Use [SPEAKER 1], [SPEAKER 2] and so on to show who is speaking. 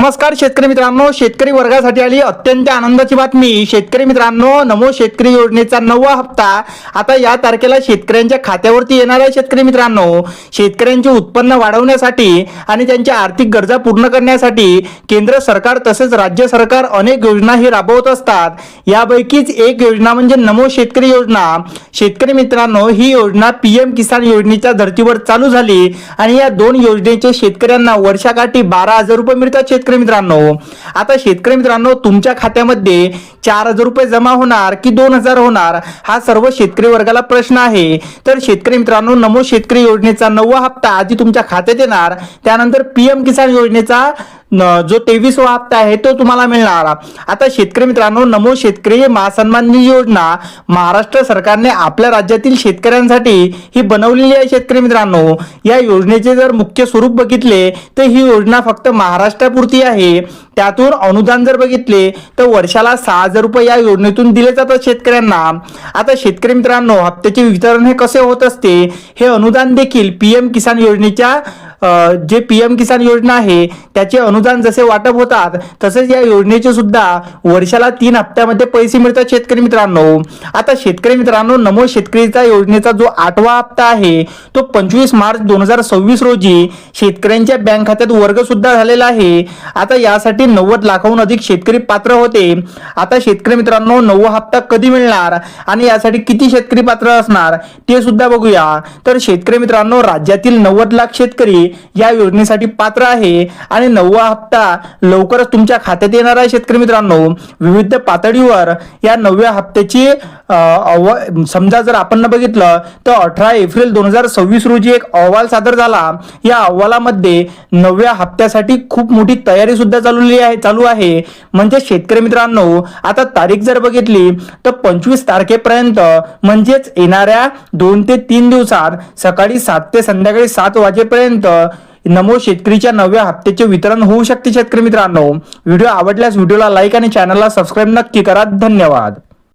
[SPEAKER 1] नमस्कार शेतकरी मित्रांनो, शेतकरी वर्गासाठी आली अत्यंत आनंदाची बातमी। शेतकरी मित्रांनो, नमो शेतकरी योजनेचा 9वा हप्ता आता या तारखेला शेतकऱ्यांच्या खात्यावरती येणार आहे। शेतकरी मित्रांनो, शेतकऱ्यांचे उत्पन्न वाढवण्यासाठी आणि त्यांच्या आर्थिक गरजा पूर्ण करण्यासाठी केंद्र सरकार तसेच राज्य सरकार अनेक योजना ही राबवत असतात। यापैकीच एक योजना म्हणजे नमो शेतकरी योजना। शेतकरी मित्रांनो, ही योजना पीएम किसान योजनेच्या धर्तीवर चालू झाली आणि या दोन योजनेचे शेतकऱ्यांना वर्षाकाठी 12,000 रुपये मिळतात। शेतकरी मित्रांनो, आता शेतकरी मित्रांनो, तुमच्या खात्यामध्ये 4,000 रुपये जमा होणार की 2,000 होणार, हा सर्व शेतकरी वर्गाला प्रश्न आहे। तर शेतकरी मित्रांनो, नमो शेतकरी योजनेचा 9वा हप्ता आधी तुमच्या खात्यात येणार, त्यानंतर पीएम किसान योजनेचा जो 23वा हप्ता आहे तो तुम्हाला मिळणार। आता शेतकरी मित्रांनो, नमो शेतकरी महासन्मान निधी योजना महाराष्ट्र सरकारने आपल्या राज्यातील शेतकऱ्यांसाठी ही बनवलेली आहे। शेतकरी मित्रांनो, या योजनेचे जर मुख्य स्वरूप बघितले तर ही योजना फक्त महाराष्ट्रापुरती आहे। त्यातून अनुदान जर बघितले तर वर्षाला 6,000 रुपये या योजनेतून दिले जातात शेतकऱ्यांना। आता शेतकरी मित्रांनो, हप्त्याचे वितरण हे कसे होत असते, हे अनुदान देखील पीएम किसान योजनेच्या जे पीएम किसान योजना आहे त्याचे अनुदान जसे वाटप होतात तसेच या योजनेचे सुद्धा वर्षाला 3 हप्त्यामध्ये पैसे मिळतात। शेतकरी मित्रांनो, आता शेतकरी मित्रांनो, नमो शेतकरीचा योजनेचा जो 8वा हप्ता आहे तो 25 मार्च 2026 रोजी शेतकऱ्यांच्या बँक खात्यात वर्ग सुद्धा झालेला आहे। आता यासाठी 90 लाखाहून अधिक शेतकरी पात्र होते। आता शेतकरी मित्रांनो, 9वा हप्ता कधी मिळणार आणि यासाठी किती शेतकरी पात्र असणार ते सुद्धा बघूया। तर शेतकरी मित्रांनो, राज्यातील 90 लाख शेतकरी या योजनेसाठी पात्र आहे आणि 9वा हप्ता लवकरच तुमच्या खात्यात येणार आहे। शेतकरी मित्रांनो, विविध पातळीवर या 9व्या हप्त्याची समजा जर आपण बघितलं तर 18 एप्रिल 2026 रोजी एक अहवाल सादर झाला। या अहवालामध्ये 9व्या हप्त्यासाठी खूप मोठी तयारी सुद्धा चालू आहे। म्हणजे शेतकरी मित्रांनो, आता तारीख जर बघितली तर 25 तारखेपर्यंत म्हणजेच येणाऱ्या 2 ते 3 दिवसात सकाळी 7 ते संध्याकाळी 7 वाजेपर्यंत नमो शेतकरीच्या 9व्या हप्त्याचे वितरण होऊ शकते। शेतकरी मित्रांनो, व्हिडिओ आवडल्यास व्हिडिओला लाईक आणि चॅनलला सबस्क्राईब नक्की करा। धन्यवाद।